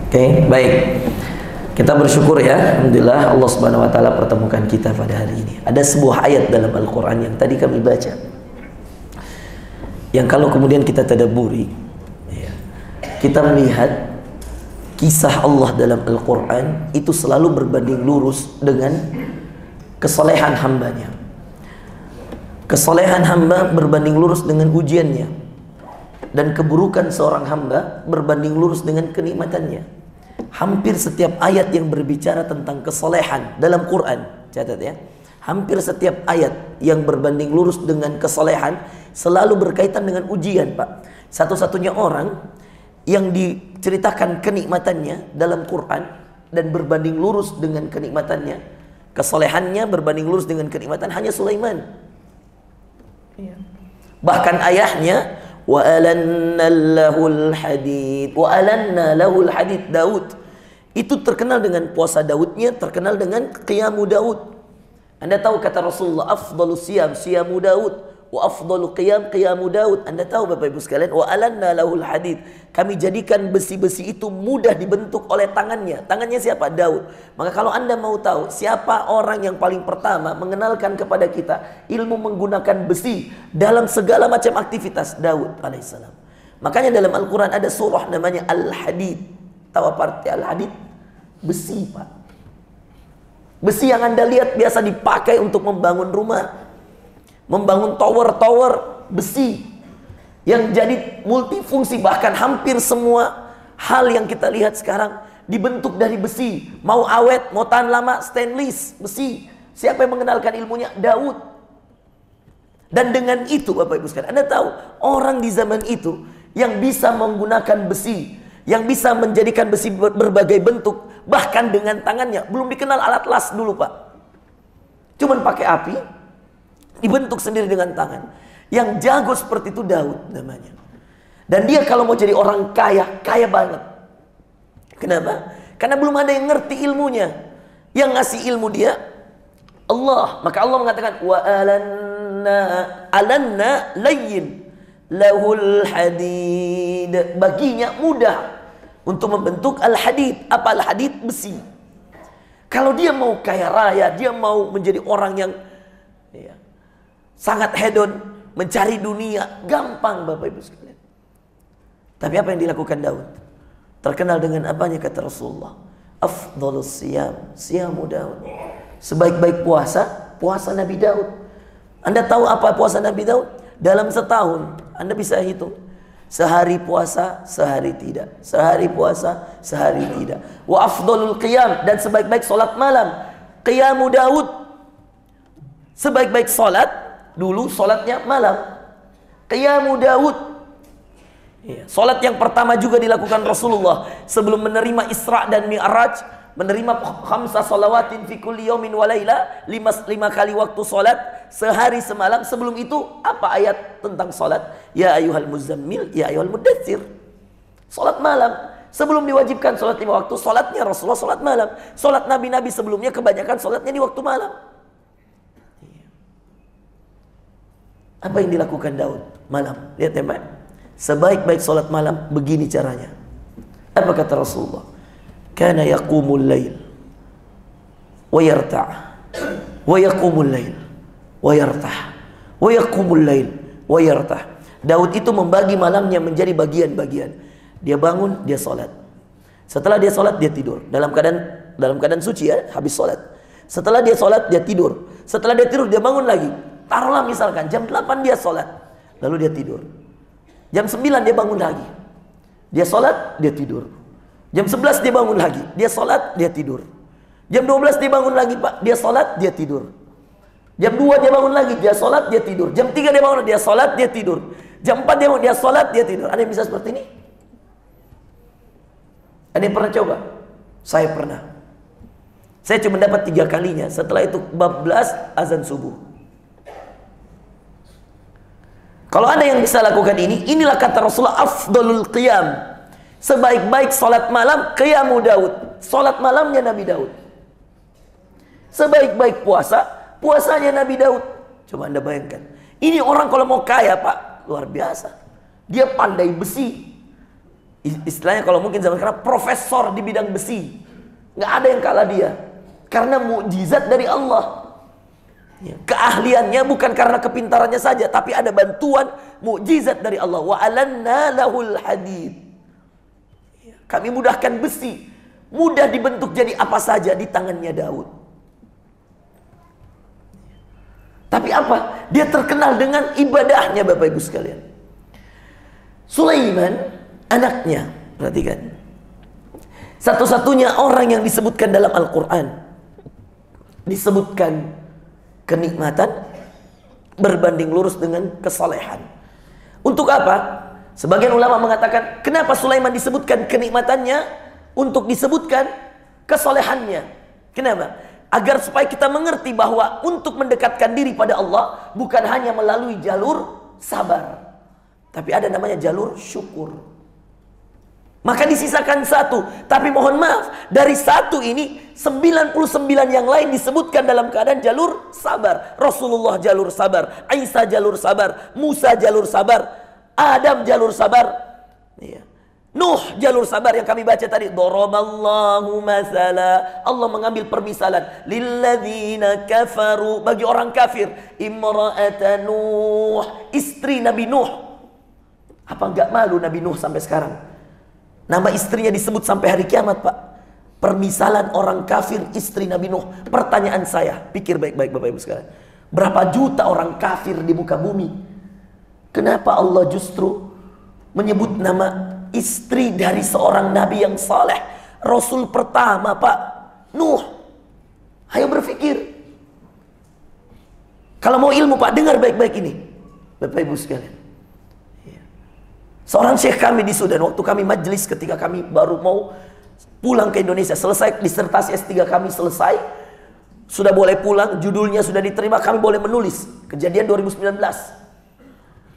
Oke, baik. Kita bersyukur ya, alhamdulillah Allah Subhanahu wa taala pertemukan kita pada hari ini. Ada sebuah ayat dalam Al-Qur'an yang tadi kami baca. Yang kalau kemudian kita tadabburi, ya, kita melihat kisah Allah dalam Al-Qur'an itu selalu berbanding lurus dengan kesolehan hambanya. Kesolehan hamba berbanding lurus dengan ujiannya, dan keburukan seorang hamba berbanding lurus dengan kenikmatannya. Hampir setiap ayat yang berbicara tentang kesolehan dalam Quran, catat ya, hampir setiap ayat yang berbanding lurus dengan kesolehan selalu berkaitan dengan ujian, Pak. Satu-satunya orang yang diceritakan kenikmatannya dalam Quran dan berbanding lurus dengan kenikmatannya, kesolehannya berbanding lurus dengan kenikmatan, hanya Sulaiman. Bahkan ayahnya, wa alanna lahul hadid, wa alanna lahul hadid, Daud itu terkenal dengan puasa Daudnya, terkenal dengan qiyamu Daud. Anda tahu kata Rasulullah, afdalu siyam siyamu Daud, wa afdalu qiyam qiyamu Daud. Anda tahu Bapak Ibu sekalian, wa alanna lahul hadid, kami jadikan besi-besi itu mudah dibentuk oleh tangannya. Tangannya siapa? Daud. Maka kalau Anda mau tahu siapa orang yang paling pertama mengenalkan kepada kita ilmu menggunakan besi dalam segala macam aktivitas, Daud alaihissalam. Makanya dalam Al-Quran ada surah namanya Al-Hadid. Tahu apa arti Al-Hadid? Besi, Pak. Besi yang Anda lihat biasa dipakai untuk membangun rumah, membangun tower-tower, besi yang jadi multifungsi. Bahkan hampir semua hal yang kita lihat sekarang dibentuk dari besi. Mau awet, mau tahan lama, stainless, besi. Siapa yang mengenalkan ilmunya? Daud. Dan dengan itu Bapak Ibu sekalian, Anda tahu orang di zaman itu yang bisa menggunakan besi, yang bisa menjadikan besi berbagai bentuk, bahkan dengan tangannya. Belum dikenal alat las dulu, Pak. Cuman pakai api, dibentuk sendiri dengan tangan. Yang jago seperti itu Daud namanya. Dan dia kalau mau jadi orang kaya, kaya banget. Kenapa? Karena belum ada yang ngerti ilmunya. Yang ngasih ilmu dia Allah. Maka Allah mengatakan, wa alanna layyin lahul hadid, baginya mudah untuk membentuk al-hadid. Apa al-hadid? Besi. Kalau dia mau kaya raya, dia mau menjadi orang yang sangat hedon, mencari dunia, gampang Bapak Ibu sekalian. Tapi apa yang dilakukan Daud? Terkenal dengan apanya kata Rasulullah? Afdhalus siyam siyamu Daud. Sebaik-baik puasa, puasa Nabi Daud. Anda tahu apa puasa Nabi Daud? Dalam setahun Anda bisa hitung, sehari puasa, sehari tidak. Sehari puasa, sehari tidak. Wa afdhalul qiyam, dan sebaik-baik solat malam, qiyamu Daud. Sebaik-baik solat dulu solatnya malam, qiyamu Daud. Solat yang pertama juga dilakukan Rasulullah sebelum menerima Isra dan Mi'raj, menerima khamsa salawatin fi kulli yaumin wa laila, lima kali waktu solat sehari semalam. Sebelum itu apa ayat tentang solat? Ya ayyuhal muzammil, ya ayyuhal mudaththir. Solat malam. Sebelum diwajibkan solat 5 waktu, solatnya Rasulullah solat malam. Solat nabi-nabi sebelumnya kebanyakan solatnya di waktu malam. Apa yang dilakukan Daud malam? Lihat ya Pak, sebaik-baik solat malam begini caranya. Apa kata Rasulullah? Kana yaqumul lail wa yarta' wa yaqumul lail wa yarta' wa yaqumul lail wa yarta'. Daud itu membagi malamnya menjadi bagian-bagian. Dia bangun, dia solat. Setelah dia solat, dia tidur. Dalam keadaan suci ya, habis solat. Setelah dia solat, dia tidur. Setelah dia tidur, dia bangun lagi. Taruhlah misalkan jam 8 dia solat, lalu dia tidur. Jam 9 dia bangun lagi. Dia solat, dia tidur. Jam 11 dia bangun lagi. Dia solat, dia tidur. Jam 12 dia bangun lagi, Pak. Dia solat, dia tidur. Jam 2 dia bangun lagi. Dia solat, dia tidur. Jam 3 dia bangun, dia solat, dia tidur. Jam 4 dia bangun, dia solat, dia tidur. Ada yang bisa seperti ini? Ada yang pernah coba? Saya pernah. Saya cuma dapat 3 kalinya. Setelah itu bablas azan subuh. Kalau ada yang bisa lakukan ini, inilah kata Rasulullah, afdalul qiyam. Sebaik-baik solat malam, qiyamu Daud. Solat malamnya Nabi Daud. Sebaik-baik puasa, puasanya Nabi Daud. Coba Anda bayangkan. Ini orang kalau mau kaya Pak, luar biasa. Dia pandai besi. Istilahnya kalau mungkin zaman sekarang, profesor di bidang besi. Nggak ada yang kalah dia. Karena mukjizat dari Allah. Keahliannya bukan karena kepintarannya saja, tapi ada bantuan mukjizat dari Allah. Wa alanna lahul hadid. Kami mudahkan besi, mudah dibentuk jadi apa saja di tangannya Daud. Tapi apa? Dia terkenal dengan ibadahnya, Bapak Ibu sekalian. Sulaiman, anaknya, perhatikan. Satu-satunya orang yang disebutkan dalam Al-Quran, disebutkan kenikmatan berbanding lurus dengan kesalehan. Untuk apa? Sebagian ulama mengatakan, kenapa Sulaiman disebutkan kenikmatannya? Untuk disebutkan kesalehannya. Kenapa? Agar supaya kita mengerti bahwa untuk mendekatkan diri pada Allah bukan hanya melalui jalur sabar, tapi ada namanya jalur syukur. Maka disisakan satu. Tapi mohon maaf, dari satu ini 99 yang lain disebutkan dalam keadaan jalur sabar. Rasulullah jalur sabar, Isa jalur sabar, Musa jalur sabar, Adam jalur sabar, Nuh jalur sabar yang kami baca tadi. Daraballahu masala, Allah mengambil permisalan lilladzina kafaru, bagi orang kafir, imra'ata Nuh, istri Nabi Nuh. Apa enggak malu Nabi Nuh sampai sekarang? Nama istrinya disebut sampai hari kiamat, Pak. Permisalan orang kafir istri Nabi Nuh. Pertanyaan saya, pikir baik-baik Bapak Ibu sekalian. Berapa juta orang kafir di muka bumi? Kenapa Allah justru menyebut nama istri dari seorang nabi yang saleh, Rasul pertama, Pak, Nuh? Ayo berpikir. Kalau mau ilmu, Pak, dengar baik-baik ini, Bapak Ibu sekalian. Seorang syekh kami di Sudan, waktu kami majelis ketika kami baru mau pulang ke Indonesia, selesai disertasi S3 kami selesai, sudah boleh pulang, judulnya sudah diterima, kami boleh menulis. Kejadian 2019.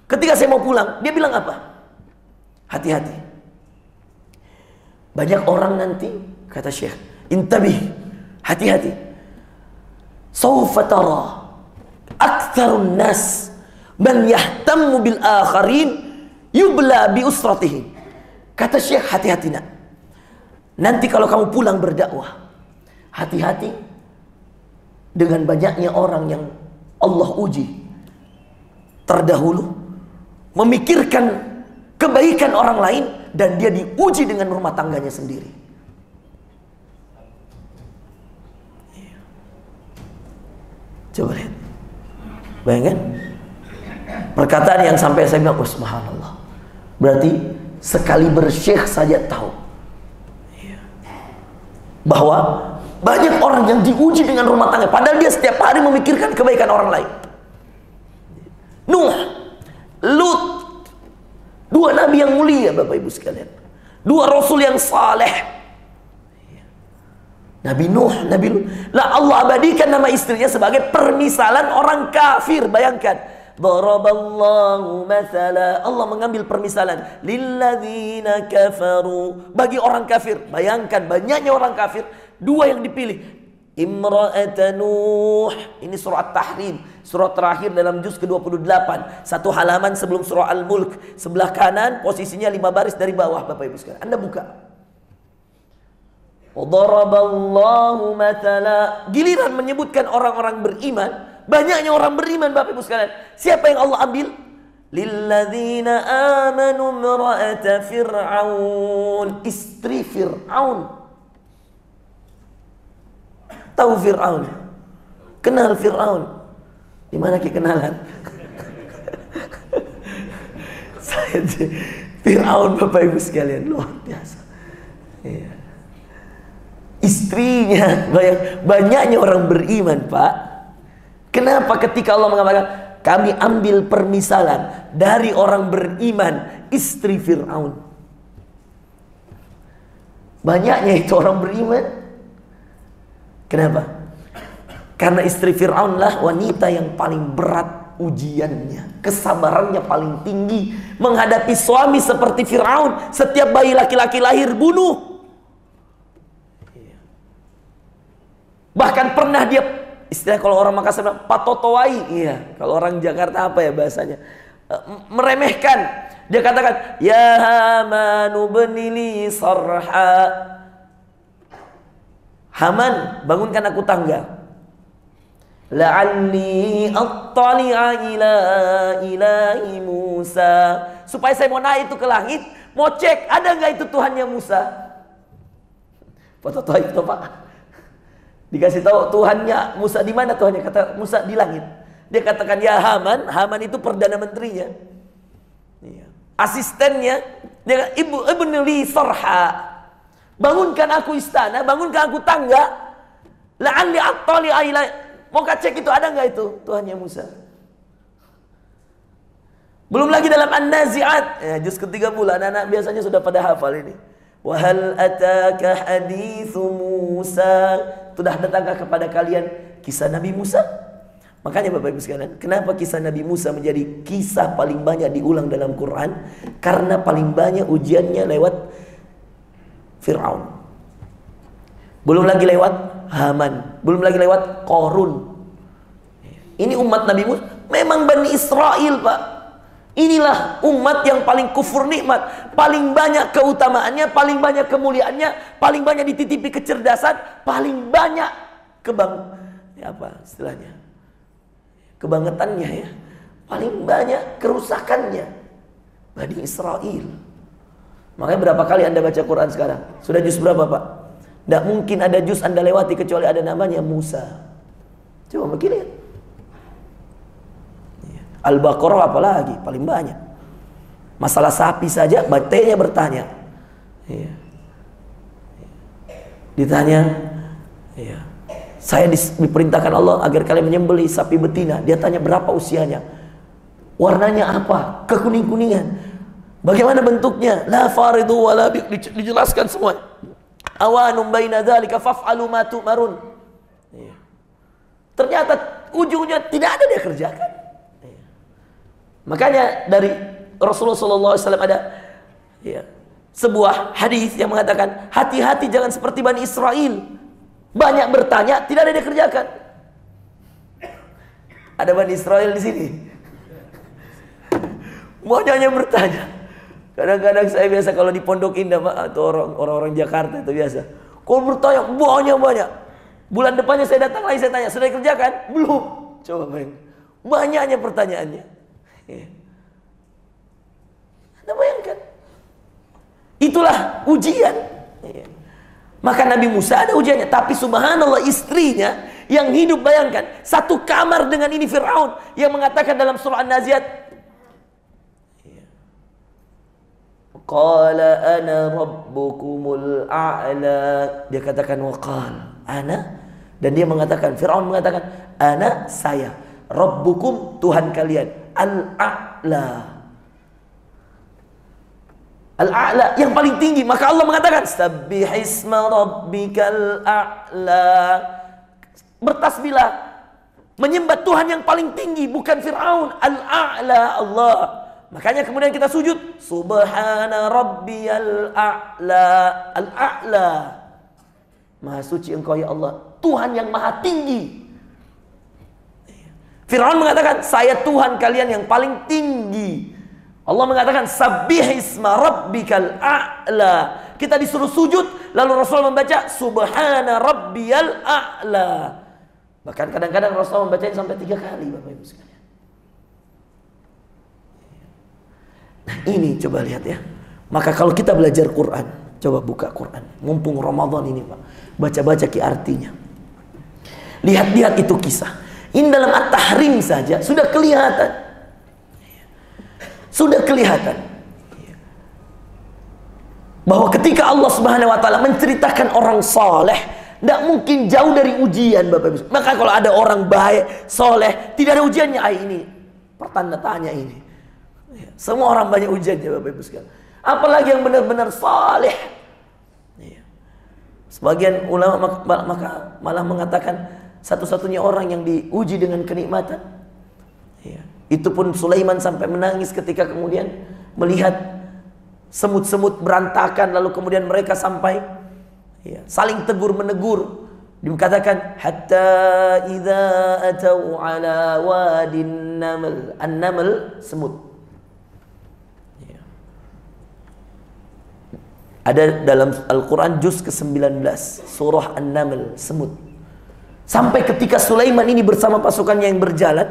Ketika saya mau pulang, dia bilang apa? Hati-hati. Banyak orang nanti, kata syekh, intabih, hati-hati. Sawfa tara aktsarun nas man yahtammu bil akharin yubla bi usratihim. Kata syekh, hati-hati nak. Nanti kalau kamu pulang berdakwah, hati-hati dengan banyaknya orang yang Allah uji terdahulu, memikirkan kebaikan orang lain, dan dia diuji dengan rumah tangganya sendiri. Coba lihat, bayangkan perkataan yang sampai saya bilang, oh subhanallah. Berarti sekali bersyekh saja tahu bahwa banyak orang yang diuji dengan rumah tangga, padahal dia setiap hari memikirkan kebaikan orang lain. Nuh, Lut, dua nabi yang mulia, Bapak Ibu sekalian, dua rasul yang saleh. Nabi Nuh, Nabi Lut. Lah Allah abadikan nama istrinya sebagai permisalan orang kafir. Bayangkan, daraballahu mathala, Allah mengambil permisalan lilladzina kafaru, bagi orang kafir. Bayangkan banyaknya orang kafir, dua yang dipilih. Imra'ata Nuh, ini surah At-Tahrim, surah terakhir dalam juz ke-28, satu halaman sebelum surah Al-Mulk. Sebelah kanan posisinya 5 baris dari bawah, Bapak Ibu sekalian. Anda buka. Daraballahu mathala, giliran menyebutkan orang-orang beriman, banyaknya orang beriman, Bapak Ibu sekalian. Siapa yang Allah ambil? Lilladzina amanu imra'ata Fir'aun, istri Fir'aun. Tahu Fir'aun? Kenal Fir'aun? Di mana kenalan? Saya Fir'aun, Bapak Ibu sekalian, luar biasa. Iya. Istrinya, banyaknya orang beriman, Pak. Kenapa ketika Allah mengatakan kami ambil permisalan dari orang beriman, istri Fir'aun? Banyaknya itu orang beriman. Kenapa? Karena istri Fir'aun lah wanita yang paling berat ujiannya, kesabarannya paling tinggi menghadapi suami seperti Fir'aun. Setiap bayi laki-laki lahir bunuh. Bahkan pernah dia, istilah kalau orang Makassar bilang patotowai. Iya, kalau orang Jakarta apa ya bahasanya? meremehkan. Dia katakan, ya Hamanu benili sarha. Haman, bangunkan aku tangga. La'alli attali'a ila ilahi Musa. Supaya saya mau naik itu ke langit, mau cek ada nggak itu Tuhannya Musa. Foto Taib itu Pak. Dikasih tahu Tuhannya Musa di mana Tuhannya, kata Musa di langit. Dia katakan, ya Haman, Haman itu perdana menterinya. Asistennya, dia kata, ibnu li sarha. Bangunkan aku istana, bangunkan aku tangga. La'alli attali'a ila. Mau cek itu ada nggak itu Tuhannya Musa. Belum lagi dalam An-Nazi'at, juz ke-30, anak-anak biasanya sudah pada hafal ini. Wa hal ataka haditsu Musa. Sudah datangkah kepada kalian kisah Nabi Musa? Makanya Bapak Ibu sekalian, kenapa kisah Nabi Musa menjadi kisah paling banyak diulang dalam Quran? Karena paling banyak ujiannya lewat Fir'aun. Belum lagi lewat Haman, belum lagi lewat Qarun. Ini umat Nabi Musa, memang Bani Israel Pak. Inilah umat yang paling kufur nikmat, paling banyak keutamaannya, paling banyak kemuliaannya, paling banyak dititipi kecerdasan, paling banyak kebangetannya ya, paling banyak kerusakannya. Bani Israel. Makanya berapa kali Anda baca Quran sekarang? Sudah juz berapa Pak? Tidak mungkin ada juz Anda lewati kecuali ada namanya Musa. Coba bagi lihat. Al-Baqarah apalagi paling banyak. Masalah sapi saja batenya bertanya. Ditanya, saya diperintahkan Allah agar kalian menyembelih sapi betina. Dia tanya berapa usianya, warnanya apa, kekuning-kuningan, bagaimana bentuknya, la faridu wala biq, dijelaskan semua. Awanum baina dzalika faf'alu ma tu'marun. Ternyata ujungnya tidak ada dia kerjakan. Makanya dari Rasulullah SAW ada sebuah hadis yang mengatakan, hati-hati jangan seperti Bani Israel, banyak bertanya, tidak ada dia kerjakan. Ada Bani Israel di sini, maunya bertanya. Kadang-kadang saya biasa kalau di Pondok Indah atau orang-orang Jakarta itu biasa, kalau bertanya banyak. Bulan depannya saya datang lagi, saya tanya, sudah dikerjakan? Belum. Coba bayangkan, banyaknya pertanyaannya. Anda bayangkan, itulah ujian. Maka Nabi Musa ada ujiannya, tapi subhanallah istrinya yang hidup, bayangkan, satu kamar dengan ini Fir'aun yang mengatakan dalam surah An-Nazi'at, qala ana rabbukumul a'la. Dia katakan waqal ana, dan dia mengatakan, Fir'aun mengatakan, ana, saya, rabbukum, Tuhan kalian, al-a'la, al-a'la, yang paling tinggi. Maka Allah mengatakan, sabbihisma rabbikal a'la, bertasbihlah, menyembah Tuhan yang paling tinggi, bukan Fir'aun, al-a'la, Allah. Makanya kemudian kita sujud, subhana rabbiyal a'la, al-a'la, maha suci engkau ya Allah, Tuhan yang maha tinggi. Fir'aun mengatakan, saya Tuhan kalian yang paling tinggi. Allah mengatakan, sabbihisma rabbikal a'la. Kita disuruh sujud, lalu Rasul membaca subhana rabbiyal a'la. Bahkan kadang-kadang Rasul membacanya sampai 3 kali, Bapak Ibu sekalian. Nah ini coba lihat ya. Maka kalau kita belajar Quran, coba buka Quran, mumpung Ramadan ini Pak, baca-baca ki artinya. Lihat-lihat itu kisah. Ini dalam At-Tahrim saja sudah kelihatan. Sudah kelihatan bahwa ketika Allah Subhanahu wa taala menceritakan orang saleh, tidak mungkin jauh dari ujian, Bapak Ibu. Maka kalau ada orang baik, soleh, tidak ada ujiannya, ini pertanda tanya ini. Semua orang banyak ujiannya, Bapak Ibu sekalian. Apalagi yang benar-benar saleh. Sebagian ulama maka malah mengatakan satu-satunya orang yang diuji dengan kenikmatan, itu pun Sulaiman sampai menangis ketika kemudian melihat semut-semut berantakan, lalu kemudian mereka sampai saling tegur menegur. Dikatakan hatta idza atau ala wadin naml, an-naml semut, Ada dalam Al-Quran juz ke-19 surah An-Naml, semut. Sampai ketika Sulaiman ini bersama pasukannya yang berjalan,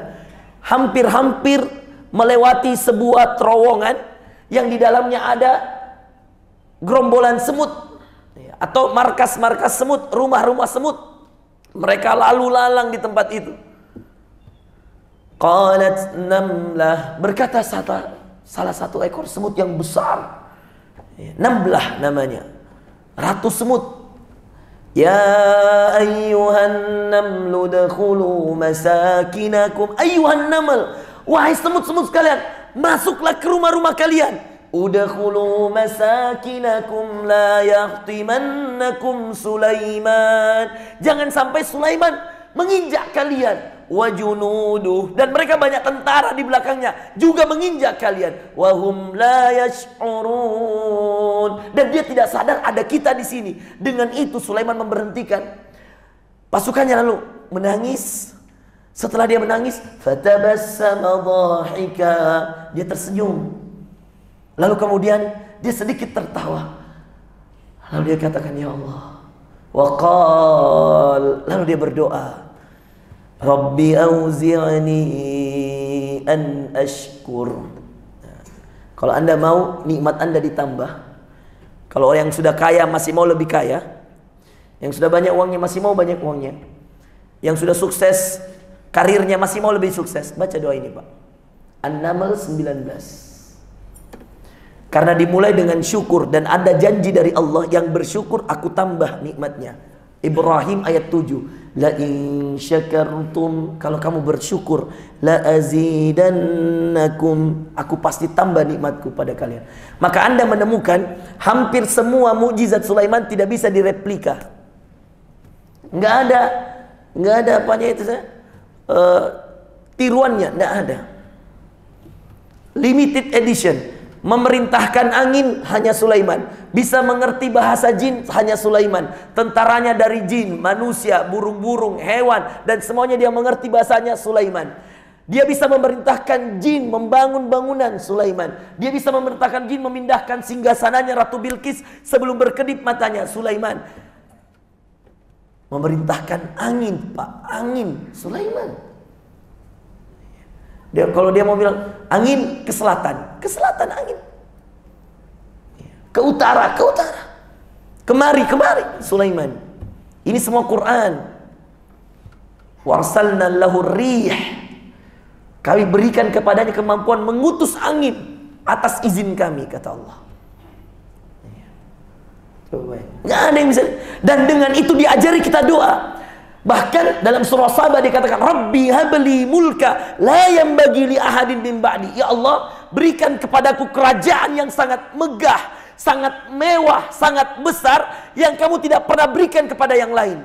hampir-hampir melewati sebuah terowongan yang di dalamnya ada gerombolan semut atau markas-markas semut, rumah-rumah semut. Mereka lalu lalang di tempat itu. Qalat namlah, berkata salah satu ekor semut yang besar, Namlah namanya, ratu semut. Ya ayyuhan namlu dakhulu masakinakum. Ayyuhan naml, wahai semut-semut sekalian, masuklah ke rumah-rumah kalian. Udkhulu masakinakum la yahtimannakum Sulaiman. Jangan sampai Sulaiman menginjak kalian. Wa junuduh, dan mereka banyak tentara di belakangnya juga menginjak kalian. Wa hum la yash'urun, dan dia tidak sadar ada kita di sini. Dengan itu Sulaiman memberhentikan pasukannya lalu menangis. Setelah dia menangis, fatabassama dhahika, dia tersenyum. Lalu kemudian dia sedikit tertawa. Lalu dia katakan, ya Allah. Wa qal, lalu dia berdoa, Rabbi auzi'ni an ashkur. Kalau Anda mau nikmat Anda ditambah. Kalau orang yang sudah kaya masih mau lebih kaya, yang sudah banyak uangnya masih mau banyak uangnya, yang sudah sukses karirnya masih mau lebih sukses, baca doa ini Pak. An-Naml 19. Karena dimulai dengan syukur dan ada janji dari Allah, yang bersyukur aku tambah nikmatnya. Ibrahim ayat 7. La in syakartum, kalau kamu bersyukur, la azidannakum, aku pasti tambah nikmatku pada kalian. Maka Anda menemukan hampir semua mukjizat Sulaiman tidak bisa direplika. Enggak ada apanya itu tiruannya, enggak ada. Limited edition. Memerintahkan angin hanya Sulaiman, bisa mengerti bahasa jin hanya Sulaiman, tentaranya dari jin, manusia, burung-burung, hewan, dan semuanya dia mengerti bahasanya Sulaiman. Dia bisa memerintahkan jin membangun bangunan Sulaiman. Dia bisa memerintahkan jin memindahkan singgasananya Ratu Bilqis sebelum berkedip matanya Sulaiman. Memerintahkan angin, Pak, angin Sulaiman. Kalau dia mau bilang angin ke selatan, ke selatan angin. Ke utara, ke utara. Kemari, kemari Sulaiman. Ini semua Quran. Warsalna lahu rih. Kami berikan kepadanya kemampuan mengutus angin atas izin kami, kata Allah. Nggak ada yang bisa. Dan dengan itu diajari kita doa. Bahkan dalam surah Sabah dikatakan, Rabbi habli mulka la yanbaghi li ahadin min ba'di. Ya Allah, berikan kepadaku kerajaan yang sangat megah, sangat mewah, sangat besar, yang kamu tidak pernah berikan kepada yang lain.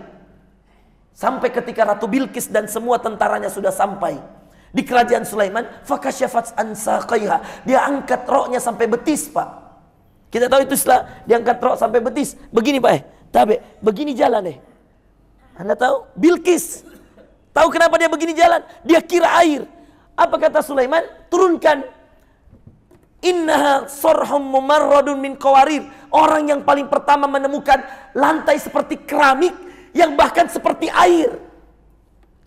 Sampai ketika Ratu Bilqis dan semua tentaranya sudah sampai di kerajaan Sulaiman, fakasyafat an saqaiha, dia angkat roknya sampai betis, Pak. Kita tahu itu istilah, diangkat rok sampai betis. Begini, Pak, tabe, begini jalan Anda tahu? Bilqis. Tahu kenapa dia begini jalan? Dia kira air. Apa kata Sulaiman? Turunkan. Innaha sarhum mumarradun min qawarir. Orang yang paling pertama menemukan lantai seperti keramik, yang bahkan seperti air.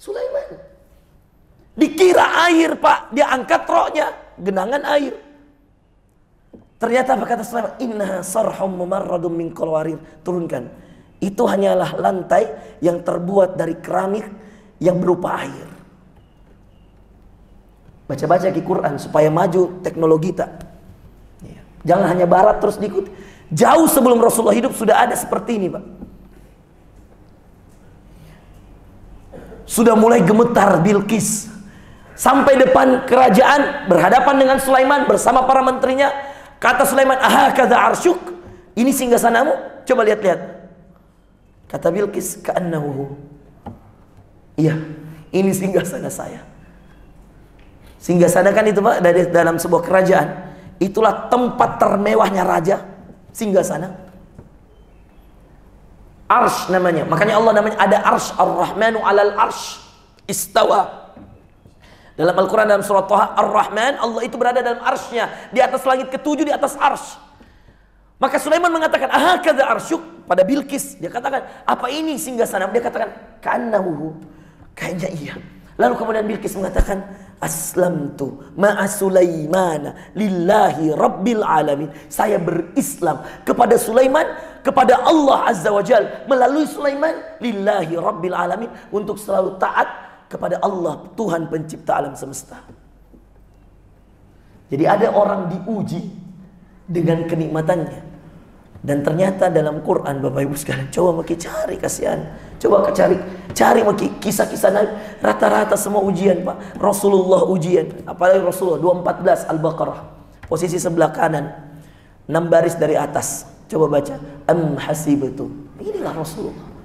Sulaiman. Dikira air, Pak. Dia angkat roknya, genangan air. Ternyata apa kata Sulaiman? Innaha sarhum mumarradun min qawarir. Turunkan. Itu hanyalah lantai yang terbuat dari keramik yang berupa air. Baca-baca di Quran supaya maju teknologi kita. Jangan hanya barat terus diikuti. Jauh sebelum Rasulullah hidup sudah ada seperti ini, Pak. Sudah mulai gemetar Bilqis. Sampai depan kerajaan, berhadapan dengan Sulaiman bersama para menterinya. Kata Sulaiman, ahakadha arsyuk, ini singgasanamu? Coba lihat-lihat. Kata Bilqis, ka'annahu. Iya, ini singgasana saya. Singgasana kan itu, Pak, dari dalam sebuah kerajaan. Itulah tempat termewahnya raja, singgasana. Arsh namanya. Makanya Allah namanya ada arsh, ar-Rahmanu alal arsh istawa. Dalam Al-Quran dalam surat Thaha, Ar-Rahman, Allah itu berada dalam arshnya, di atas langit ketujuh, di atas arsh. Maka Sulaiman mengatakan, ahakadza arsyuk, pada Bilqis. Dia katakan, apa ini singgasana? Dia katakan, ka'annahu, kayaknya iya. Lalu kemudian Bilqis mengatakan, aslamtu ma'a Sulaimana lillahi rabbil alamin. Saya berislam kepada Sulaiman, kepada Allah Azza wa Jal, melalui Sulaiman, lillahi rabbil alamin, untuk selalu taat kepada Allah, Tuhan pencipta alam semesta. Jadi ada orang diuji dengan kenikmatannya. Dan ternyata dalam Quran, Bapak Ibu sekalian, coba maki cari, kasihan. Coba cari maki kisah-kisah Nabi. Rata-rata semua ujian, Pak. Rasulullah ujian. Apalagi Rasulullah 214 Al-Baqarah. Posisi sebelah kanan. 6 baris dari atas. Coba baca. Am hasibtum. Inilah Rasulullah.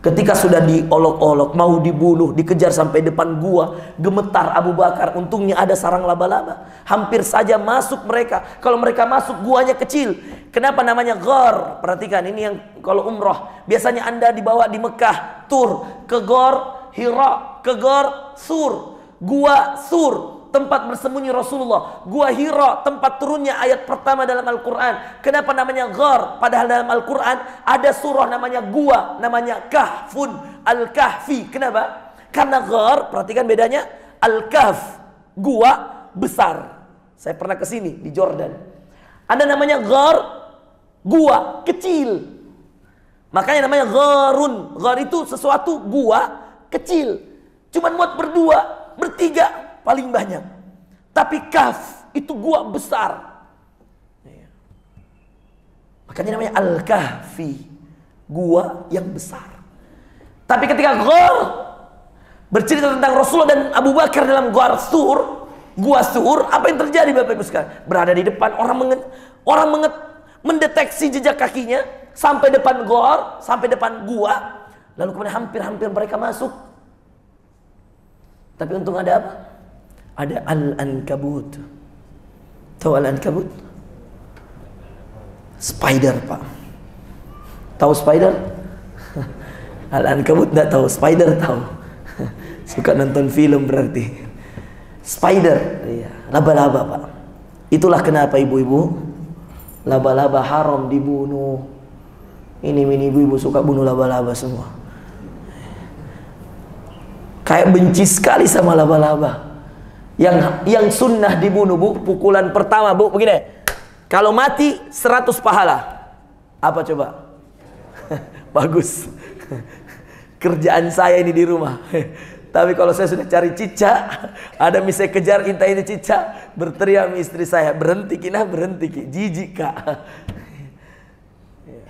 Ketika sudah diolok-olok, mau dibunuh, dikejar sampai depan gua, gemetar Abu Bakar. Untungnya ada sarang laba-laba. Hampir saja masuk mereka. Kalau mereka masuk, guanya kecil. Kenapa namanya Ghar? Perhatikan, ini yang kalau umroh. Biasanya Anda dibawa di Mekah, tur, ke Ghar Hira, ke Ghar Sur. Gua Sur, tempat bersembunyi Rasulullah. Gua Hira, tempat turunnya ayat pertama dalam Al-Quran. Kenapa namanya Ghar? Padahal dalam Al-Quran ada surah namanya gua, namanya Kahfun, Al-Kahfi. Kenapa? Karena Ghar, perhatikan bedanya, Al-Kahf, gua besar. Saya pernah ke sini di Jordan. Ada namanya Ghar, gua kecil. Makanya namanya Gharun. Ghar itu sesuatu gua kecil. Cuman muat berdua, bertiga paling banyak. Tapi Kahf itu gua besar. Makanya namanya Al-Kahfi, gua yang besar. Tapi ketika Ghar bercerita tentang Rasulullah dan Abu Bakar dalam Ghar Sur, gua Sur, apa yang terjadi Bapak Ibu sekalian? Berada di depan, orang mendeteksi jejak kakinya sampai depan Ghar, sampai depan gua. Lalu kemudian hampir-hampir mereka masuk. Tapi untung ada apa? Ada Al-Ankabut. Tahu Al-Ankabut? Spider, Pak. Tahu spider? Al-Ankabut enggak tahu, spider tahu. Suka nonton film berarti. Spider, iya, laba-laba, Pak. Itulah kenapa ibu-ibu, laba-laba haram dibunuh. Ini ibu-ibu suka bunuh laba-laba semua. Kayak benci sekali sama laba-laba. Yang sunnah dibunuh, Bu, pukulan pertama, Bu, begini. Kalau mati 100 pahala. Apa coba? Bagus. Kerjaan saya ini di rumah. Tapi kalau saya sudah cari cicak, ada misalnya kejar intai ini cicak, berteriak istri saya, berhenti kina, berhenti ki, jijik Kak.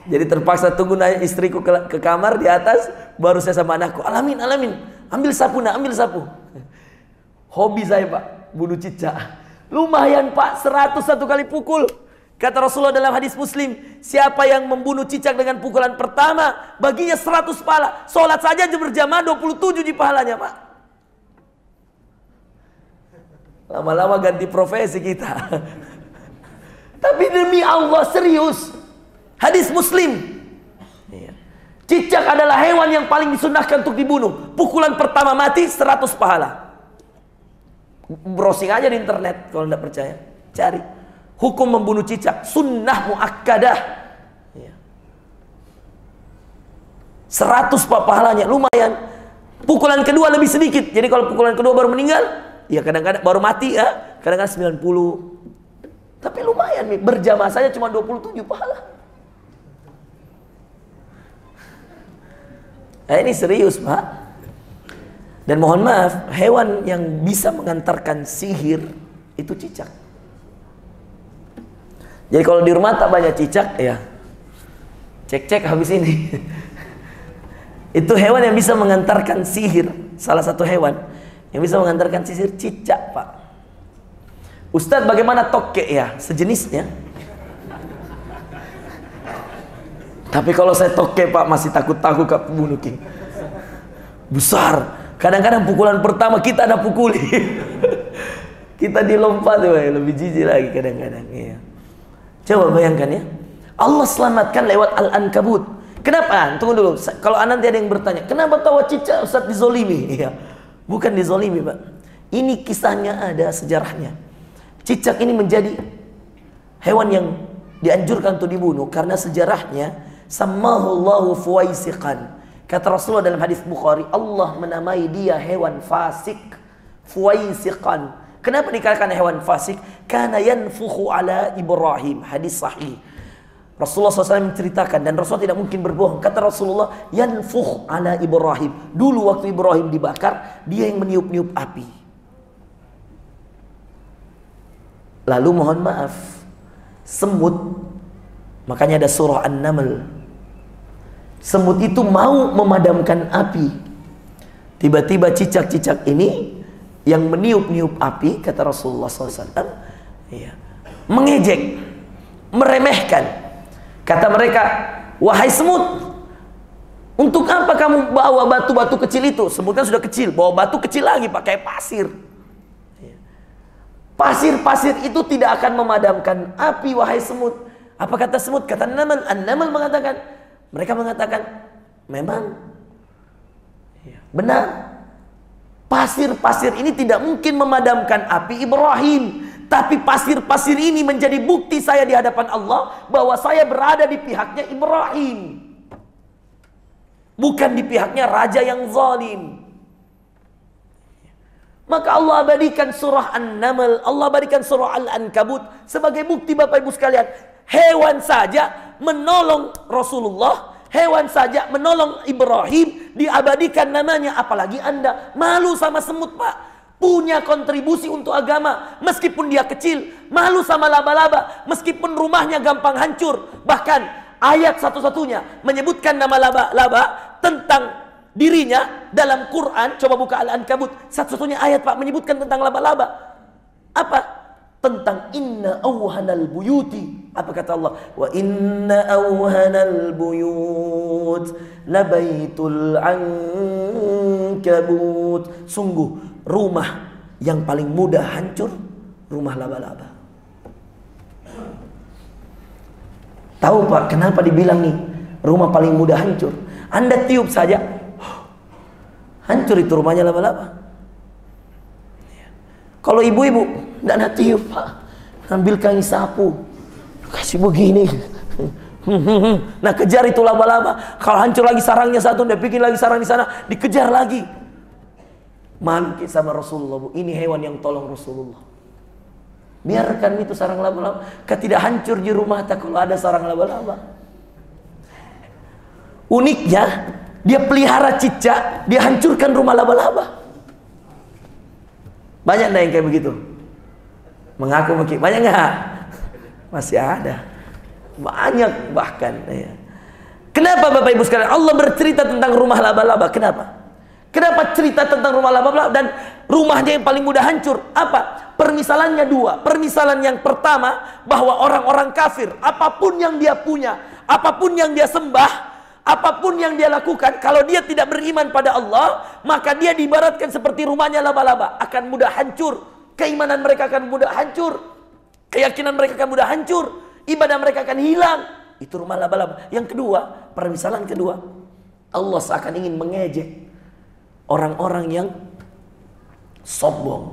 Jadi terpaksa tunggu naik istriku ke kamar di atas, baru saya sama anakku, alamin, ambil sapu nak, ambil sapu. Hobi saya, Pak, bunuh cicak. Lumayan, Pak, 101 kali pukul. Kata Rasulullah dalam hadis Muslim, siapa yang membunuh cicak dengan pukulan pertama, baginya 100 pahala. Sholat saja berjamaah 27 di pahalanya, Pak. Lama-lama ganti profesi kita. Tapi demi Allah, serius. Hadis Muslim. Cicak adalah hewan yang paling disunahkan untuk dibunuh. Pukulan pertama mati 100 pahala. Browsing aja di internet kalau tidak percaya, cari hukum membunuh cicak, sunnah muakkadah. 100 pahalanya, lumayan. Pukulan kedua lebih sedikit. Jadi kalau pukulan kedua baru meninggal, ya kadang-kadang baru mati ya, kadang-kadang 90. Tapi lumayan nih, berjamaah saja cuma 27 pahala. Ini serius, Pak. Dan mohon maaf, hewan yang bisa mengantarkan sihir itu cicak. Jadi kalau di rumah tak banyak cicak, ya cek-cek habis ini. Itu hewan yang bisa mengantarkan sihir. Salah satu hewan yang bisa mengantarkan sihir, cicak, Pak. Ustadz, bagaimana tokek ya? Sejenisnya. Tapi kalau saya tokek, Pak, masih takut-takut Kak bunuh king. Besar. Kadang-kadang pukulan pertama kita ada pukuli. Kita dilompat, lebih jijik lagi kadang-kadang. Ya. Coba bayangkan ya. Allah selamatkan lewat Al-Ankabut. Kenapa? Tunggu dulu. Kalau nanti ada yang bertanya, kenapa tahu cicak Ustaz dizolimi? Ya. Bukan dizolimi, Pak. Ini kisahnya ada sejarahnya. Cicak ini menjadi hewan yang dianjurkan untuk dibunuh karena sejarahnya sammahullahu fuwaisiqan. Kata Rasulullah dalam hadis Bukhari, Allah menamai dia hewan fasik, fuwaisiqan. Kenapa dikatakan hewan fasik? Karena yanfukhu ala Ibrahim. Hadis sahih. Rasulullah SAW menceritakan, dan Rasulullah tidak mungkin berbohong. Kata Rasulullah, yanfukh ala Ibrahim. Dulu waktu Ibrahim dibakar, dia yang meniup-niup api. Lalu mohon maaf, semut, makanya ada surah An-Naml. Semut itu mau memadamkan api. Tiba-tiba cicak-cicak ini yang meniup-niup api, kata Rasulullah SAW, mengejek, meremehkan. Kata mereka, wahai semut, untuk apa kamu bawa batu-batu kecil itu? Semut kan sudah kecil, bawa batu kecil lagi pakai pasir. Pasir-pasir itu tidak akan memadamkan api, wahai semut. Apa kata semut? Kata An-Naml. An-Naml mengatakan, mereka mengatakan, memang benar, pasir-pasir ini tidak mungkin memadamkan api Ibrahim. Tapi pasir-pasir ini menjadi bukti saya di hadapan Allah bahwa saya berada di pihaknya Ibrahim, bukan di pihaknya raja yang zalim. Maka Allah abadikan surah An-Naml, Allah abadikan surah Al-Ankabut sebagai bukti, Bapak Ibu sekalian. Hewan saja menolong Rasulullah, hewan saja menolong Ibrahim, diabadikan namanya. Apalagi Anda malu sama semut, Pak. Punya kontribusi untuk agama meskipun dia kecil. Malu sama laba-laba meskipun rumahnya gampang hancur. Bahkan ayat satu-satunya menyebutkan nama laba-laba tentang dirinya dalam Quran. Coba buka Al-Ankabut, satu-satunya ayat, Pak, menyebutkan tentang laba-laba. Apa? Tentang inna awhanal buyuti. Apa kata Allah? Wa inna awhanal buyut labaitul ankabut. Sungguh rumah yang paling mudah hancur, rumah laba-laba. Tahu, Pak, kenapa dibilang nih rumah paling mudah hancur? Anda tiup saja, hancur itu rumahnya laba-laba. Kalau ibu-ibu tidak nak tiup, Pak, ambil kain sapu, kasih begini, nah kejar itu laba-laba. Kalau hancur lagi sarangnya satu, dia bikin lagi sarang di sana, dikejar lagi. Malu sama Rasulullah, Bu. Ini hewan yang tolong Rasulullah. Biarkan itu sarang laba-laba. Tidak hancur di rumah tak kalau ada sarang laba-laba. Uniknya, dia pelihara cicak, dia hancurkan rumah laba-laba. Banyak yang kayak begitu? Mengaku mungkin banyak nggak? Masih ada. Banyak bahkan. Kenapa Bapak Ibu sekalian Allah bercerita tentang rumah laba-laba? Kenapa? Kenapa cerita tentang rumah laba-laba dan rumahnya yang paling mudah hancur? Apa? Permisalannya dua. Permisalan yang pertama, bahwa orang-orang kafir, apapun yang dia punya, apapun yang dia sembah, apapun yang dia lakukan, kalau dia tidak beriman pada Allah, maka dia diibaratkan seperti rumahnya laba-laba, akan mudah hancur. Keimanan mereka akan mudah hancur, keyakinan mereka akan mudah hancur, ibadah mereka akan hilang. Itu rumah laba-laba. Yang kedua, permisalan kedua, Allah seakan ingin mengejek orang-orang yang sombong.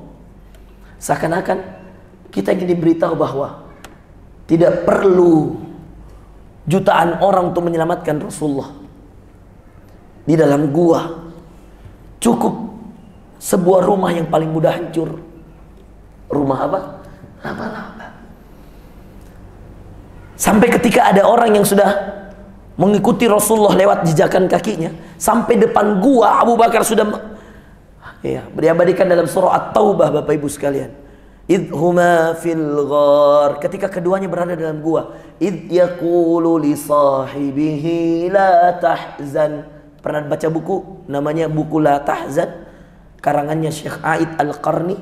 Seakan-akan kita ingin diberitahu bahwa tidak perlu jutaan orang untuk menyelamatkan Rasulullah. Di dalam gua cukup sebuah rumah yang paling mudah hancur. Rumah apa? Laba-laba. Sampai ketika ada orang yang sudah mengikuti Rasulullah lewat jejakan kakinya sampai depan gua, Abu Bakar sudah diabadikan dalam surah At-Taubah, Bapak Ibu sekalian. Idhuma fil ghar, ketika keduanya berada dalam gua, id yaqulu li sahibihi la tahzan. Pernah baca buku namanya buku La Tahzan, karangannya Syekh Aid Al-Qarni?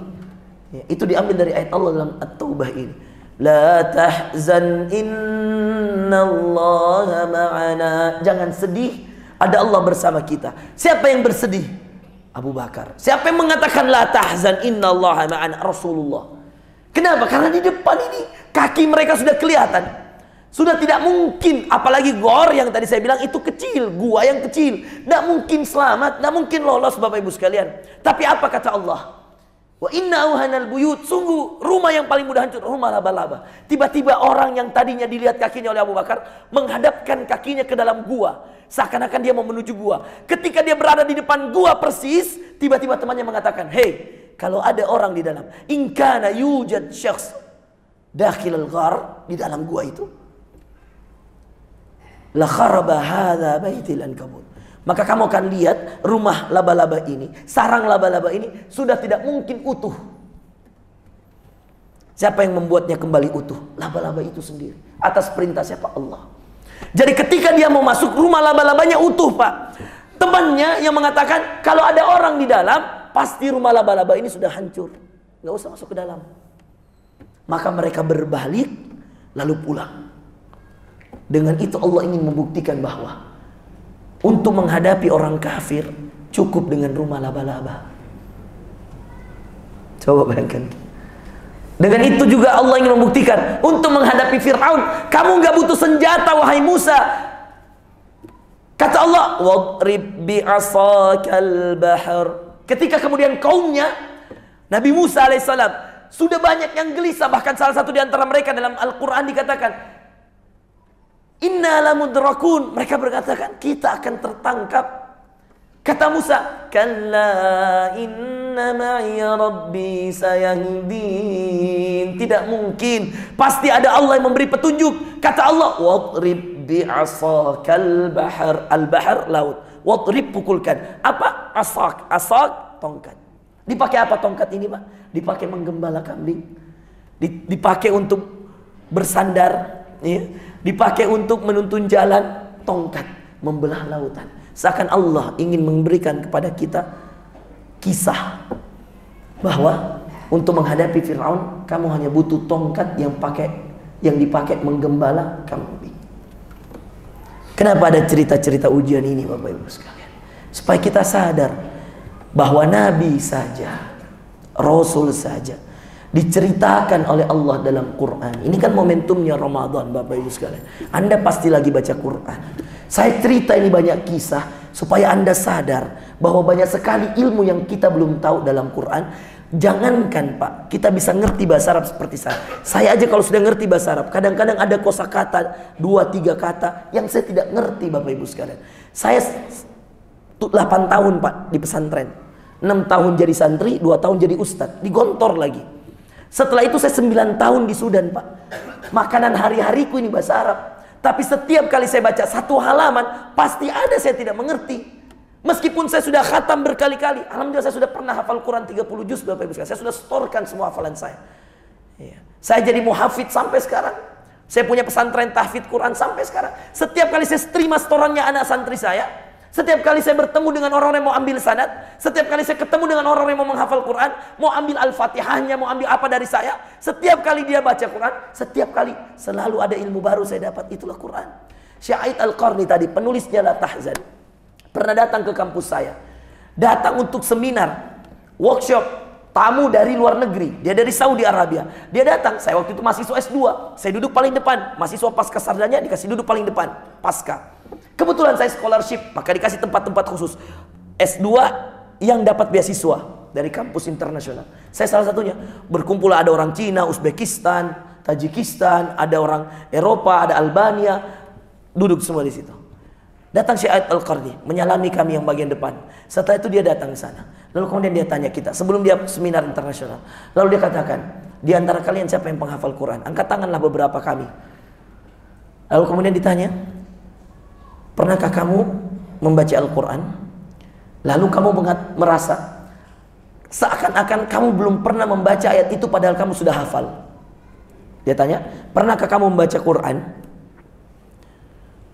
Itu diambil dari ayat Allah dalam At-Taubah ini. La tahzan innallaha ma'ana. Jangan sedih, ada Allah bersama kita. Siapa yang bersedih? Abu Bakar. Siapa yang mengatakan la tahzan innallaha ma'ana? Rasulullah. Kenapa? Karena di depan ini kaki mereka sudah kelihatan. Sudah tidak mungkin, apalagi gor yang tadi saya bilang itu kecil, gua yang kecil, tidak mungkin selamat, tidak mungkin lolos Bapak Ibu sekalian. Tapi apa kata Allah? Wa inna auhanal buyut, sungguh rumah yang paling mudah hancur, rumah laba-laba. Tiba-tiba orang yang tadinya dilihat kakinya oleh Abu Bakar menghadapkan kakinya ke dalam gua, seakan-akan dia mau menuju gua. Ketika dia berada di depan gua persis, tiba-tiba temannya mengatakan, "Hei, kalau ada orang di dalam, in kana yujad syakhs dakhil al-ghar, di dalam gua itu, la kharaba hadza baitil ankabut." Maka kamu akan lihat rumah laba-laba ini, sarang laba-laba ini sudah tidak mungkin utuh. Siapa yang membuatnya kembali utuh? Laba-laba itu sendiri. Atas perintah siapa? Allah. Jadi ketika dia mau masuk, rumah laba-labanya utuh, Pak. Temannya yang mengatakan, kalau ada orang di dalam, pasti rumah laba-laba ini sudah hancur. Nggak usah masuk ke dalam. Maka mereka berbalik, lalu pulang. Dengan itu Allah ingin membuktikan bahwa untuk menghadapi orang kafir cukup dengan rumah laba-laba. Coba bayangkan. Dengan itu juga Allah ingin membuktikan untuk menghadapi Fir'aun, kamu nggak butuh senjata wahai Musa. Kata Allah, "Wadrib bi'asakal bahr." Ketika kemudian kaumnya Nabi Musa alaihissalam sudah banyak yang gelisah, bahkan salah satu di antara mereka dalam Al-Quran dikatakan, "Inna lamudrakun." Mereka berkatakan, kita akan tertangkap. Kata Musa, "Kalla inna ma'iya rabbi sayahdin." Tidak mungkin, pasti ada Allah yang memberi petunjuk. Kata Allah, "Wadrib bi'asakal bahr." Al-bahr, laut. Wadrib, pukulkan. Apa? Asak. Asak, tongkat. Dipakai apa tongkat ini, Pak? Dipakai menggembala kambing. Dipakai untuk bersandar, ya. Dipakai untuk menuntun jalan. Tongkat membelah lautan. Seakan Allah ingin memberikan kepada kita kisah bahwa untuk menghadapi Fir'aun, kamu hanya butuh tongkat yang dipakai menggembala kambing. Kenapa ada cerita-cerita ujian ini, Bapak Ibu sekalian? Supaya kita sadar bahwa Nabi saja, Rasul saja diceritakan oleh Allah dalam Quran. Ini kan momentumnya Ramadan, Bapak Ibu sekalian. Anda pasti lagi baca Quran. Saya cerita ini banyak kisah supaya Anda sadar bahwa banyak sekali ilmu yang kita belum tahu dalam Quran. Jangankan Pak, kita bisa ngerti bahasa Arab seperti saya. Saya aja kalau sudah ngerti bahasa Arab, kadang-kadang ada kosakata 2-3 kata yang saya tidak ngerti, Bapak Ibu sekalian. Saya 8 tahun Pak di pesantren, 6 tahun jadi santri, 2 tahun jadi ustadz, di Gontor lagi. Setelah itu saya 9 tahun di Sudan, Pak. Makanan hari-hariku ini bahasa Arab. Tapi setiap kali saya baca satu halaman, pasti ada saya tidak mengerti. Meskipun saya sudah khatam berkali-kali. Alhamdulillah saya sudah pernah hafal Quran 30 juz, Bapak Ibu sekalian. Saya sudah setorkan semua hafalan saya. Iya. Saya jadi muhafid sampai sekarang. Saya punya pesantren tahfidz Quran sampai sekarang. Setiap kali saya terima setorannya anak santri saya, setiap kali saya bertemu dengan orang yang mau ambil sanad, setiap kali saya ketemu dengan orang yang mau menghafal Quran, mau ambil Al-Fatihahnya, mau ambil apa dari saya, setiap kali dia baca Quran, setiap kali selalu ada ilmu baru saya dapat. Itulah Quran. Syekh Ait Al-Qarni tadi, penulisnya La Tahzan, pernah datang ke kampus saya. Datang untuk seminar, workshop, tamu dari luar negeri. Dia dari Saudi Arabia. Dia datang, saya waktu itu mahasiswa S2. Saya duduk paling depan. Mahasiswa pasca sarjana dikasih duduk paling depan. Pasca. Kebetulan saya scholarship, maka dikasih tempat-tempat khusus. S2 yang dapat beasiswa dari kampus internasional. Saya salah satunya. Berkumpul ada orang Cina, Uzbekistan, Tajikistan, ada orang Eropa, ada Albania. Duduk semua di situ. Datang Syekh Ait Al-Qarni, menyalami kami yang bagian depan. Setelah itu dia datang ke sana. Lalu kemudian dia tanya kita, sebelum dia seminar internasional. Lalu dia katakan, di antara kalian siapa yang penghafal Quran? Angkat tanganlah beberapa kami. Lalu kemudian ditanya, pernahkah kamu membaca Al-Quran? Lalu kamu merasa seakan-akan kamu belum pernah membaca ayat itu padahal kamu sudah hafal. Dia tanya, pernahkah kamu membaca Quran?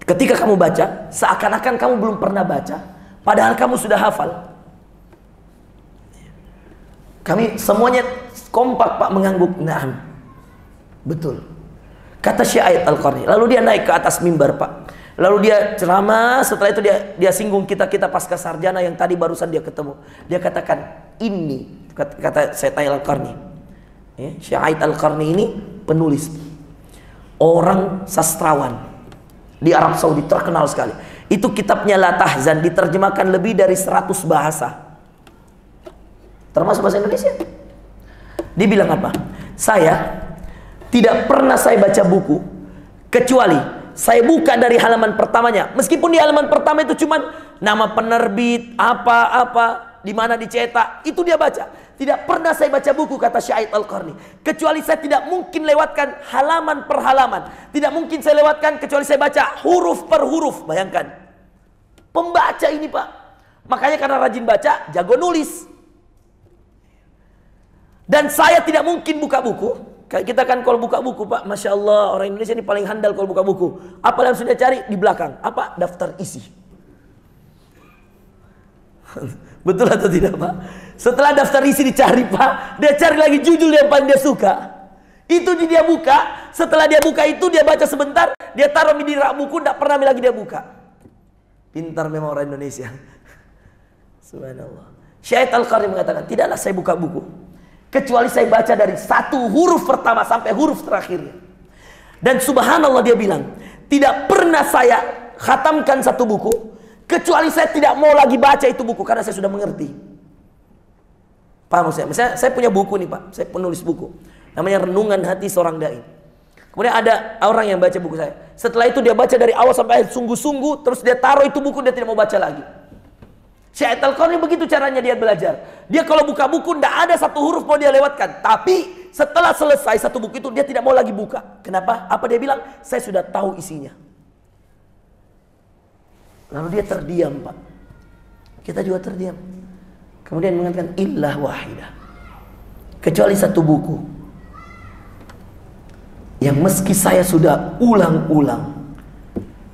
Ketika kamu baca, seakan-akan kamu belum pernah baca, padahal kamu sudah hafal. Kami semuanya kompak Pak mengangguk, "Na'am." Betul. Kata Syekh Ait Al-Qarni. Lalu dia naik ke atas mimbar, Pak. Lalu dia ceramah, setelah itu dia singgung kita pasca sarjana yang tadi barusan dia ketemu. Dia katakan, ini, kata Syekh Ait Al-Qarni. Syekh Ait Al-Qarni ini penulis. Orang sastrawan. Di Arab Saudi terkenal sekali. Itu kitabnya La Tahzan diterjemahkan lebih dari 100 bahasa. Termasuk bahasa Indonesia. Dia bilang apa? Saya tidak pernah saya baca buku kecuali saya buka dari halaman pertamanya. Meskipun di halaman pertama itu cuman nama penerbit, apa-apa, di mana dicetak, itu dia baca. Tidak pernah saya baca buku, kata Syahid Al-Qarni, kecuali saya tidak mungkin lewatkan halaman per halaman. Tidak mungkin saya lewatkan kecuali saya baca huruf per huruf. Bayangkan. Pembaca ini Pak. Makanya karena rajin baca, jago nulis. Dan saya tidak mungkin buka buku. Kita kan kalau buka buku Pak, Masya Allah, orang Indonesia ini paling handal kalau buka buku. Apa yang sudah cari? Di belakang. Apa? Daftar isi. Betul atau tidak Pak? Setelah daftar isi dicari Pak, dia cari lagi judul yang paling dia suka. Itu dia buka. Setelah dia buka itu, dia baca sebentar, dia taruh di rak buku, tidak pernah lagi dia buka. Pintar memang orang Indonesia. Subhanallah. Syahid Al-Qarni mengatakan, tidaklah saya buka buku kecuali saya baca dari satu huruf pertama sampai huruf terakhirnya. Dan subhanallah dia bilang, tidak pernah saya khatamkan satu buku kecuali saya tidak mau lagi baca itu buku karena saya sudah mengerti. Paham saya? Misalnya saya punya buku nih Pak, saya penulis buku. Namanya Renungan Hati Seorang Dai. Kemudian ada orang yang baca buku saya. Setelah itu dia baca dari awal sampai akhir sungguh-sungguh, terus dia taruh itu buku, dia tidak mau baca lagi. Syahid Al-Qarni begitu caranya dia belajar. Dia kalau buka buku tidak ada satu huruf mau dia lewatkan. Tapi setelah selesai satu buku itu dia tidak mau lagi buka. Kenapa? Apa dia bilang? Saya sudah tahu isinya. Lalu dia terdiam Pak. Kita juga terdiam. Kemudian mengatakan illah wahidah. Kecuali satu buku yang meski saya sudah ulang-ulang,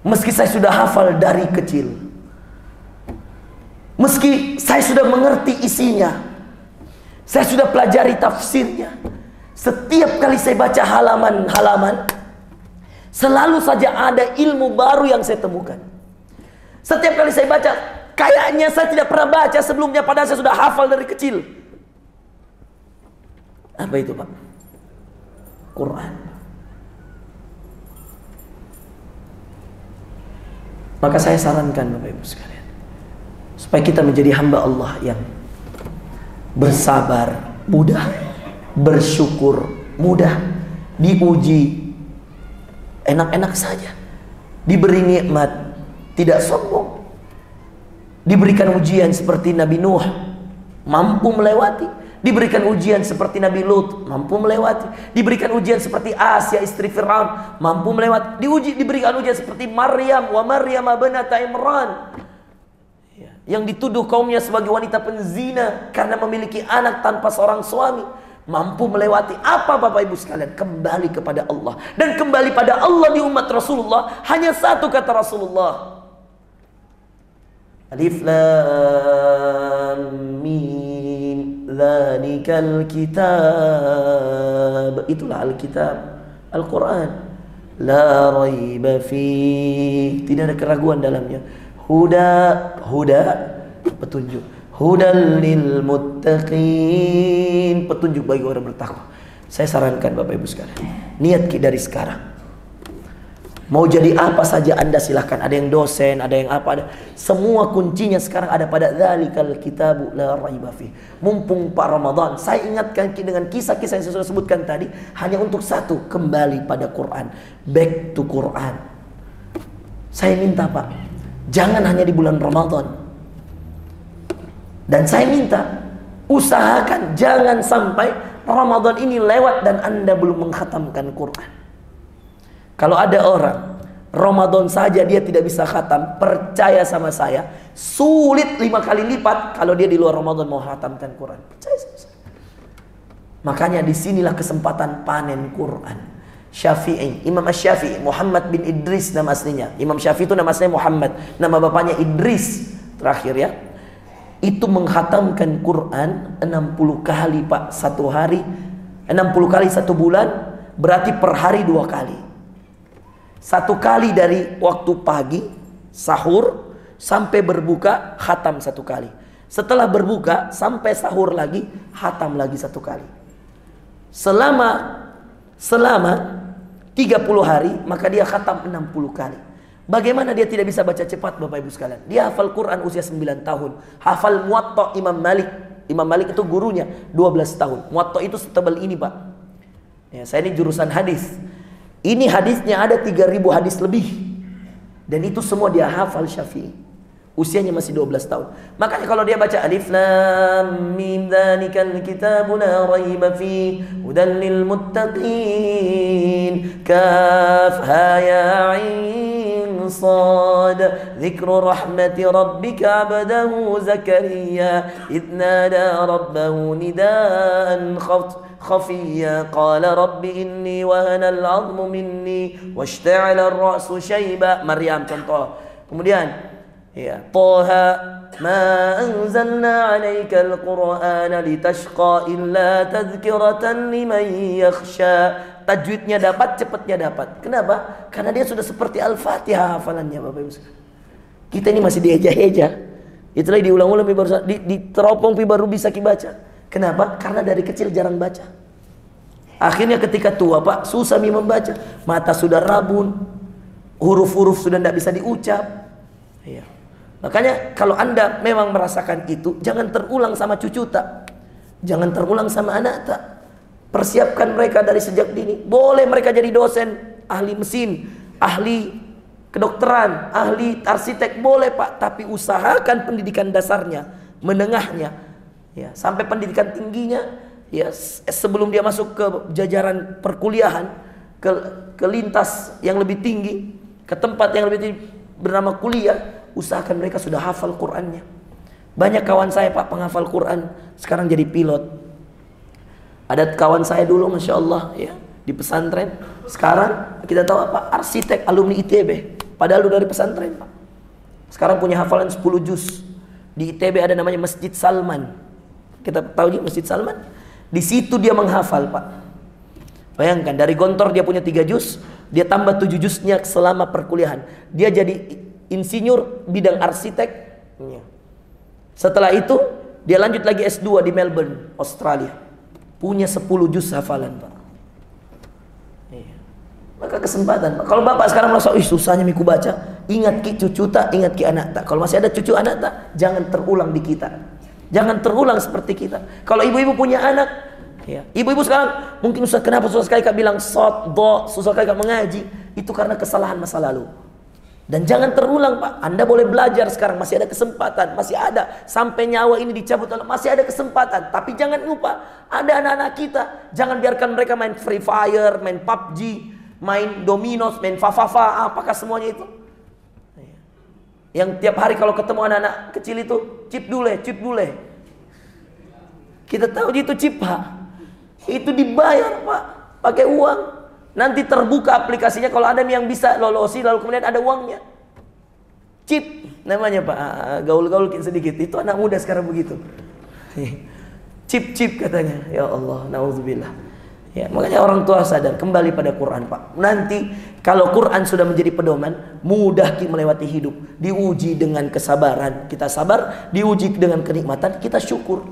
meski saya sudah hafal dari kecil, meski saya sudah mengerti isinya, saya sudah pelajari tafsirnya, setiap kali saya baca halaman-halaman, selalu saja ada ilmu baru yang saya temukan. Setiap kali saya baca, kayaknya saya tidak pernah baca sebelumnya, padahal saya sudah hafal dari kecil. Apa itu Pak? Quran. Maka saya sarankan Bapak Ibu sekalian, supaya kita menjadi hamba Allah yang bersabar mudah, bersyukur mudah, diuji enak-enak saja, diberi nikmat tidak sombong, diberikan ujian seperti Nabi Nuh mampu melewati, diberikan ujian seperti Nabi Lut mampu melewati, diberikan ujian seperti Asia istri Fir'aun mampu melewati, diberikan ujian seperti Maryam wa Maryam binata Imran yang dituduh kaumnya sebagai wanita penzina karena memiliki anak tanpa seorang suami, mampu melewati. Apa Bapak Ibu sekalian? Kembali kepada Allah. Dan kembali pada Allah di umat Rasulullah hanya satu kata Rasulullah, Alif Lam Mim, dzalikal kitab. Itulah Alkitab, Al-Quran. La raiba fi, tidak ada keraguan dalamnya. Huda, petunjuk. Hudal lil muttaqin, petunjuk bagi orang bertakwa. Saya sarankan Bapak Ibu sekalian, niat dari sekarang. Mau jadi apa saja Anda silahkan. Ada yang dosen, ada yang apa, ada. Semua kuncinya sekarang ada pada dzalikal kitabu la raiba fi. Mumpung Pak Ramadan, saya ingatkan dengan kisah-kisah yang saya sudah sebutkan tadi, hanya untuk satu, kembali pada Quran. Back to Quran. Saya minta Pak, jangan hanya di bulan Ramadan. Dan saya minta, usahakan jangan sampai Ramadan ini lewat dan Anda belum mengkhatamkan Quran. Kalau ada orang Ramadan saja dia tidak bisa khatam, percaya sama saya, sulit 5 kali lipat kalau dia di luar Ramadan mau khatamkan Quran. Percaya sama saya. Makanya disinilah kesempatan panen Quran. Syafi'i, Imam Syafi'i, Muhammad bin Idris nama aslinya. Imam Syafi'i itu nama aslinya Muhammad, nama bapaknya Idris terakhir ya. Itu menghatamkan Quran 60 kali Pak satu hari, 60 kali satu bulan, berarti per hari 2 kali. Satu kali dari waktu pagi sahur sampai berbuka khatam 1 kali. Setelah berbuka sampai sahur lagi khatam lagi 1 kali. Selama 30 hari maka dia khatam 60 kali. Bagaimana dia tidak bisa baca cepat Bapak Ibu sekalian? Dia hafal Quran usia 9 tahun, hafal Muwatta Imam Malik Imam Malik itu gurunya 12 tahun. Muwatta itu setebal ini, Pak. Ya, saya ini jurusan hadis. Ini hadisnya ada 3.000 hadis lebih. Dan itu semua dia hafal Syafi'i. Usianya masih 12 tahun. Makanya kalau dia baca Alif Lam Mim dzalikal kitabu la raiba fi hudan lil muttaqin kaf ha ya ain sad dzikru rahmati rabbika 'abdahu Zakaria idh nada rabbahu nidaan خفيا قال رب إني وهن العظم مني واشتعل الرأس شيبا Maryam contoh. Kemudian ya Taha ma anzalna 'alaika al-Qur'ana litashqa illa tadhkiratan liman yakhsha. Tajwidnya dapat, cepatnya dapat. Kenapa? Karena dia sudah seperti Al-Fatihah hafalannya, Bapak Ibu. Kita ini masih dieja-eja. Itulah diulang-ulang baru diteropong baru bisa dibaca. Kenapa? Karena dari kecil jarang baca. Akhirnya ketika tua, Pak, susah membaca. Mata sudah rabun, huruf-huruf sudah tidak bisa diucap. Ya. Makanya kalau Anda memang merasakan itu, jangan terulang sama cucu tak. Jangan terulang sama anak tak. Persiapkan mereka dari sejak dini. Boleh mereka jadi dosen, ahli mesin, ahli kedokteran, ahli arsitek, boleh, Pak. Tapi usahakan pendidikan dasarnya, menengahnya, ya, sampai pendidikan tingginya, ya, sebelum dia masuk ke jajaran perkuliahan, ke lintas yang lebih tinggi, ke tempat yang lebih tinggi bernama kuliah, usahakan mereka sudah hafal Qur'annya. Banyak kawan saya, Pak, penghafal Qur'an, sekarang jadi pilot. Ada kawan saya dulu, Masya Allah, ya, di pesantren, sekarang kita tahu apa, arsitek, alumni ITB, padahal dulu dari pesantren, Pak. Sekarang punya hafalan 10 juz. Di ITB ada namanya Masjid Salman. Kita tahu juga Masjid Salman. Di situ dia menghafal, Pak. Bayangkan, dari Gontor dia punya 3 juz, dia tambah 7 juznya selama perkuliahan. Dia jadi insinyur bidang arsitek. Setelah itu dia lanjut lagi S2 di Melbourne, Australia. Punya 10 juz hafalan, Pak. Maka kesempatan, Pak. Kalau Bapak sekarang merasa, susahnya miku baca, ingat ki cucu tak, ingat ki anak tak. Kalau masih ada cucu anak tak, jangan terulang di kita. Jangan terulang seperti kita. Kalau ibu-ibu punya anak, ya, ibu-ibu sekarang mungkin kenapa susah sekali Kak bilang sod, do, susah sekali Kak mengaji, itu karena kesalahan masa lalu. Dan jangan terulang, Pak. Anda boleh belajar sekarang, masih ada kesempatan, masih ada sampai nyawa ini dicabut, masih ada kesempatan. Tapi jangan lupa, ada anak-anak kita, jangan biarkan mereka main Free Fire, main PUBG, main Dominos, main Fafafa, apakah semuanya itu? Yang tiap hari kalau ketemu anak-anak kecil itu chip dule. Kita tahu itu chip, Pak. Itu dibayar, Pak, pakai uang. Nanti terbuka aplikasinya kalau ada yang bisa lolosi, lalu kemudian ada uangnya. Chip namanya, Pak. Gaul-gaul sedikit. Itu anak muda sekarang begitu. Chip katanya. Ya Allah, naudzubillah. Ya, makanya orang tua sadar, kembali pada Quran, Pak. Nanti kalau Quran sudah menjadi pedoman, mudah kita melewati hidup. Diuji dengan kesabaran, kita sabar. Diuji dengan kenikmatan, kita syukur.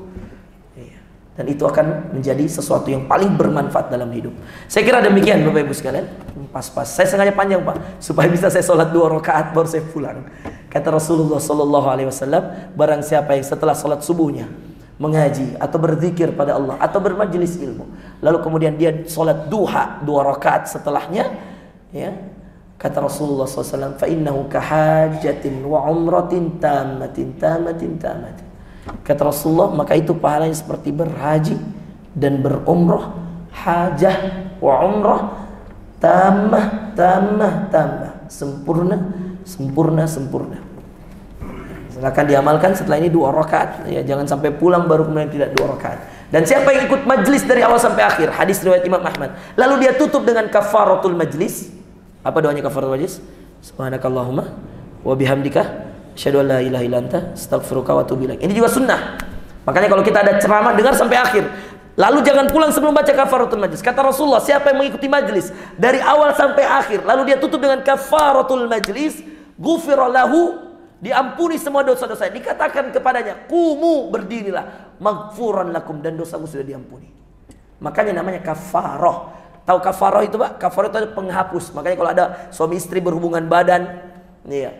Ya. Dan itu akan menjadi sesuatu yang paling bermanfaat dalam hidup. Saya kira demikian, Bapak Ibu sekalian. Pas-pas. Saya sengaja panjang, Pak, supaya bisa saya sholat 2 rakaat baru saya pulang. Kata Rasulullah SAW, barang siapa yang setelah sholat subuhnya mengaji atau berzikir pada Allah atau bermajlis ilmu, lalu kemudian dia sholat duha 2 rakaat setelahnya, ya, kata Rasulullah SAW, fa innahu kahajjatin wa umratin tamatin. Kata Rasulullah, maka itu pahalanya seperti berhaji dan berumrah, hajah wa umrah, tamah, sempurna. Silakan diamalkan setelah ini 2 rakaat, ya, jangan sampai pulang baru kemudian tidak 2 rakaat. Dan siapa yang ikut majlis dari awal sampai akhir, hadis riwayat Imam Ahmad, lalu dia tutup dengan kafaratul majlis. Apa doanya kafaratul majlis? Subhanakallahumma wa bihamdika asyhadu an la ilaha illa anta astaghfiruka wa atubu ilaik. Ini juga sunnah. Makanya kalau kita ada ceramah, dengar sampai akhir. Lalu jangan pulang sebelum baca kafaratul majlis. Kata Rasulullah, siapa yang mengikuti majlis dari awal sampai akhir, lalu dia tutup dengan kafaratul majlis, ghufira lahu, diampuni semua dosa-dosa. Dikatakan kepadanya, kumu, berdirilah, maghfuran lakum, dan dosamu sudah diampuni. Makanya namanya kafaroh. Tahu kafaroh itu, Pak? Kafaroh itu ada penghapus. Makanya kalau ada suami istri berhubungan badan, Iya,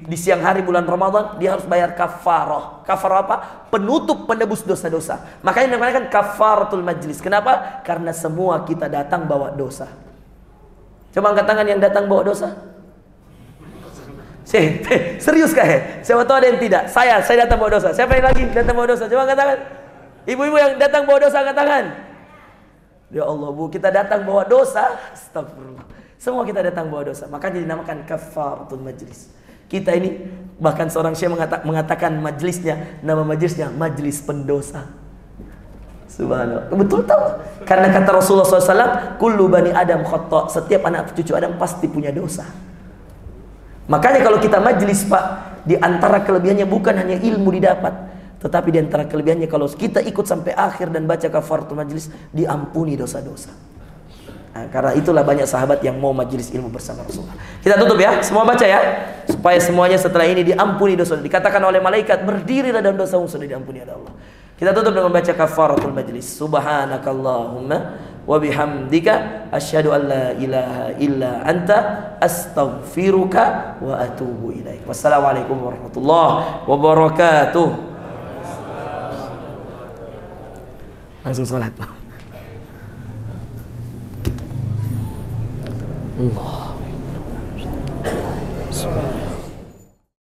di siang hari bulan Ramadan dia harus bayar kafarah. Kafarah apa? Penutup, penebus dosa-dosa. Makanya dinamakan kafaratul majlis. Kenapa? Karena semua kita datang bawa dosa. Coba angkat tangan yang datang bawa dosa. Serius kah? Siapa tahu ada yang tidak. Saya datang bawa dosa. Siapa yang lagi datang bawa dosa? Coba angkat tangan. Ibu-ibu yang datang bawa dosa angkat tangan. Ya Allah, Bu, kita datang bawa dosa. Astagfirullah. Semua kita datang bawa dosa. Makanya dinamakan kafaratul majlis. Kita ini, bahkan seorang syekh mengatakan majlisnya, nama majlisnya majlis pendosa. Subhanallah. Betul tahu? Karena kata Rasulullah SAW, kullu bani Adam khata'. Setiap anak cucu Adam pasti punya dosa. Makanya kalau kita majlis, Pak, di antara kelebihannya bukan hanya ilmu didapat, tetapi di antara kelebihannya kalau kita ikut sampai akhir dan baca kafaratul majlis, diampuni dosa-dosa. Nah, karena itulah banyak sahabat yang mau majelis ilmu bersama Rasulullah. Kita tutup ya, semua baca ya, supaya semuanya setelah ini diampuni dosa. Dikatakan oleh malaikat, berdirilah dan dosamu sudah diampuni oleh Allah. Kita tutup dengan baca kafaratul majlis. Subhanakallahumma wa bihamdika asyhadu an la ilaha illa anta astaghfiruka wa atubu ilaik. Wassalamualaikum warahmatullahi wabarakatuh. Langsung salat. Allah.